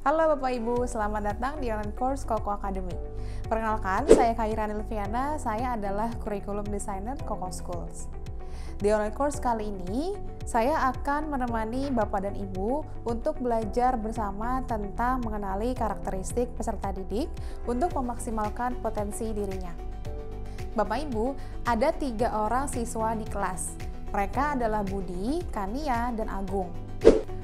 Halo Bapak Ibu, selamat datang di online course Koko Academy. Perkenalkan, saya Khairani Liviana, saya adalah Curriculum Designer Koko Schools. Di online course kali ini, saya akan menemani Bapak dan Ibu untuk belajar bersama tentang mengenali karakteristik peserta didik untuk memaksimalkan potensi dirinya. Bapak Ibu, ada 3 orang siswa di kelas. Mereka adalah Budi, Kania, dan Agung.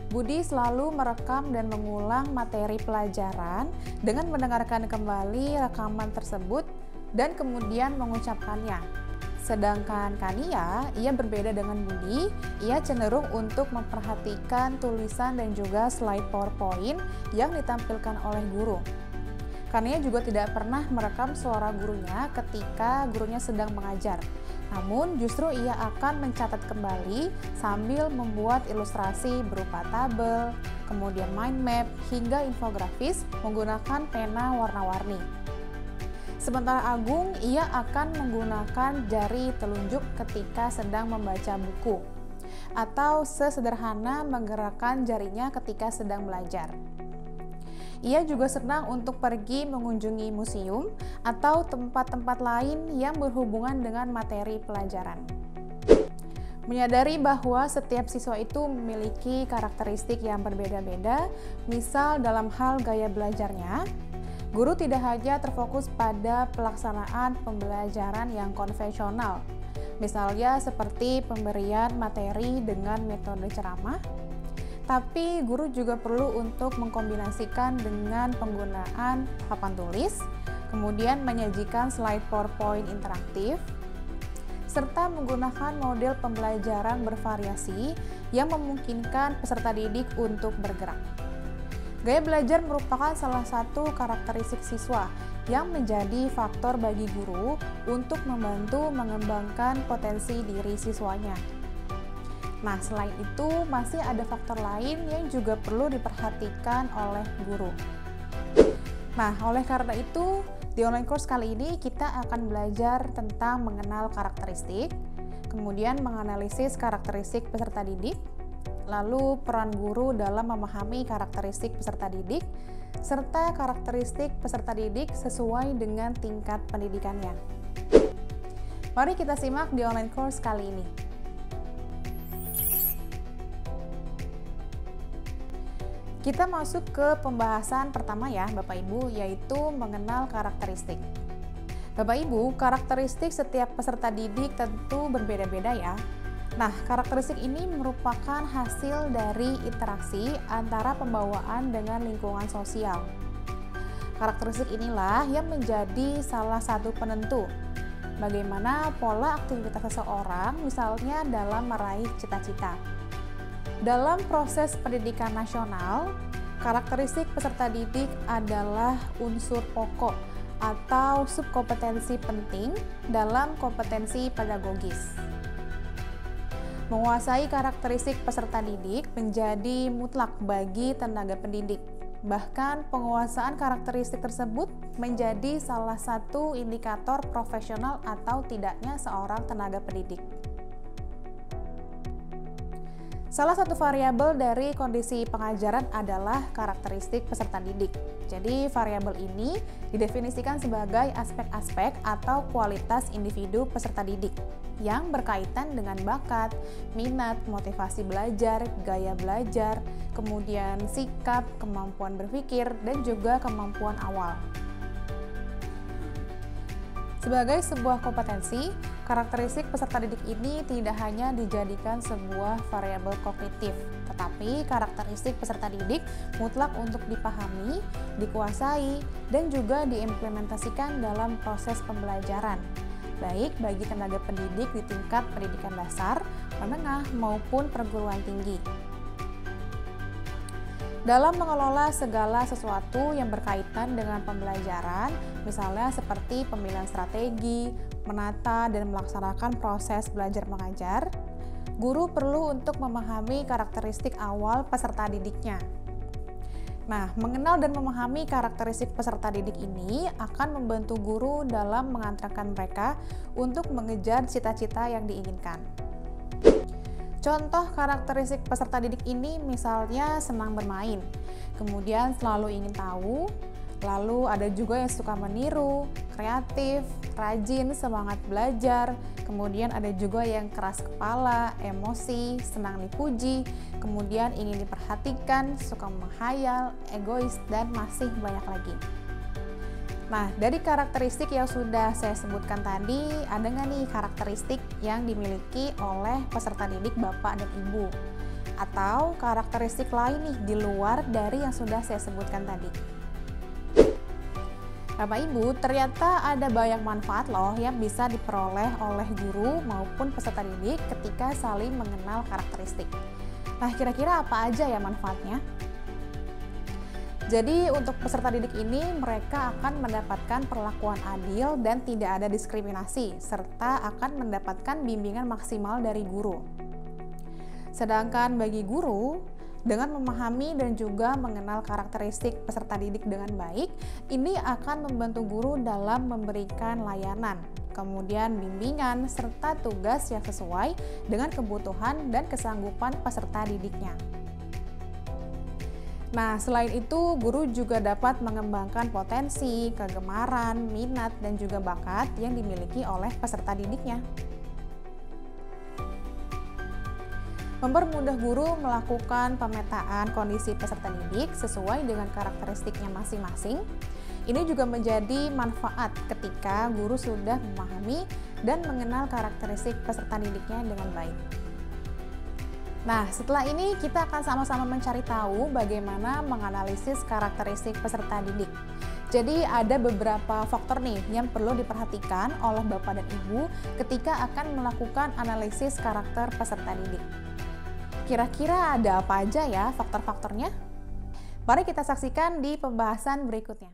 Budi selalu merekam dan mengulang materi pelajaran dengan mendengarkan kembali rekaman tersebut dan kemudian mengucapkannya. Sedangkan Kania, ia berbeda dengan Budi, ia cenderung untuk memperhatikan tulisan dan juga slide PowerPoint yang ditampilkan oleh guru. Kania juga tidak pernah merekam suara gurunya ketika gurunya sedang mengajar. Namun justru ia akan mencatat kembali sambil membuat ilustrasi berupa tabel, kemudian mind map, hingga infografis menggunakan pena warna-warni. Sementara Agung, ia akan menggunakan jari telunjuk ketika sedang membaca buku, atau sesederhana menggerakkan jarinya ketika sedang belajar. Ia juga senang untuk pergi mengunjungi museum atau tempat-tempat lain yang berhubungan dengan materi pelajaran. Menyadari bahwa setiap siswa itu memiliki karakteristik yang berbeda-beda, misal dalam hal gaya belajarnya, guru tidak hanya terfokus pada pelaksanaan pembelajaran yang konvensional, misalnya seperti pemberian materi dengan metode ceramah, tapi guru juga perlu untuk mengkombinasikan dengan penggunaan papan tulis, kemudian menyajikan slide PowerPoint interaktif, serta menggunakan model pembelajaran bervariasi yang memungkinkan peserta didik untuk bergerak. Gaya belajar merupakan salah satu karakteristik siswa yang menjadi faktor bagi guru untuk membantu mengembangkan potensi diri siswanya. Nah, selain itu masih ada faktor lain yang juga perlu diperhatikan oleh guru. Nah, oleh karena itu, di online course kali ini kita akan belajar tentang mengenal karakteristik, kemudian menganalisis karakteristik peserta didik, lalu peran guru dalam memahami karakteristik peserta didik, serta karakteristik peserta didik sesuai dengan tingkat pendidikannya. Mari kita simak di online course kali ini. Kita masuk ke pembahasan pertama ya Bapak Ibu, yaitu mengenal karakteristik. Bapak Ibu, karakteristik setiap peserta didik tentu berbeda-beda ya. Nah, karakteristik ini merupakan hasil dari interaksi antara pembawaan dengan lingkungan sosial. Karakteristik inilah yang menjadi salah satu penentu bagaimana pola aktivitas seseorang, misalnya dalam meraih cita-cita. Dalam proses pendidikan nasional, karakteristik peserta didik adalah unsur pokok atau subkompetensi penting dalam kompetensi pedagogis. Menguasai karakteristik peserta didik menjadi mutlak bagi tenaga pendidik. Bahkan penguasaan karakteristik tersebut menjadi salah satu indikator profesional atau tidaknya seorang tenaga pendidik. Salah satu variabel dari kondisi pengajaran adalah karakteristik peserta didik. Jadi, variabel ini didefinisikan sebagai aspek-aspek atau kualitas individu peserta didik yang berkaitan dengan bakat, minat, motivasi belajar, gaya belajar, kemudian sikap, kemampuan berpikir, dan juga kemampuan awal. Sebagai sebuah kompetensi, karakteristik peserta didik ini tidak hanya dijadikan sebuah variabel kognitif, tetapi karakteristik peserta didik mutlak untuk dipahami, dikuasai, dan juga diimplementasikan dalam proses pembelajaran, baik bagi tenaga pendidik di tingkat pendidikan dasar, menengah, maupun perguruan tinggi. Dalam mengelola segala sesuatu yang berkaitan dengan pembelajaran, misalnya seperti pemilihan strategi, menata dan melaksanakan proses belajar mengajar, guru perlu untuk memahami karakteristik awal peserta didiknya. Nah, mengenal dan memahami karakteristik peserta didik ini akan membantu guru dalam mengantarkan mereka untuk mengejar cita-cita yang diinginkan. Contoh karakteristik peserta didik ini misalnya senang bermain, kemudian selalu ingin tahu, lalu ada juga yang suka meniru, kreatif, rajin, semangat belajar, kemudian ada juga yang keras kepala, emosi, senang dipuji, kemudian ingin diperhatikan, suka menghayal, egois, dan masih banyak lagi. Nah, dari karakteristik yang sudah saya sebutkan tadi, ada nggak nih karakteristik yang dimiliki oleh peserta didik Bapak dan Ibu? Atau karakteristik lain nih di luar dari yang sudah saya sebutkan tadi? Bapak Ibu, ternyata ada banyak manfaat loh yang bisa diperoleh oleh guru maupun peserta didik ketika saling mengenal karakteristik. Nah, kira-kira apa aja ya manfaatnya? Jadi untuk peserta didik ini mereka akan mendapatkan perlakuan adil dan tidak ada diskriminasi, serta akan mendapatkan bimbingan maksimal dari guru. Sedangkan bagi guru, dengan memahami dan juga mengenal karakteristik peserta didik dengan baik, ini akan membantu guru dalam memberikan layanan, kemudian bimbingan, serta tugas yang sesuai dengan kebutuhan dan kesanggupan peserta didiknya. Nah, selain itu, guru juga dapat mengembangkan potensi, kegemaran, minat, dan juga bakat yang dimiliki oleh peserta didiknya. Mempermudah guru melakukan pemetaan kondisi peserta didik sesuai dengan karakteristiknya masing-masing. Ini juga menjadi manfaat ketika guru sudah memahami dan mengenal karakteristik peserta didiknya dengan baik. Nah, setelah ini kita akan sama-sama mencari tahu bagaimana menganalisis karakteristik peserta didik. Jadi ada beberapa faktor nih yang perlu diperhatikan oleh Bapak dan Ibu ketika akan melakukan analisis karakter peserta didik. Kira-kira ada apa aja ya faktor-faktornya? Mari kita saksikan di pembahasan berikutnya.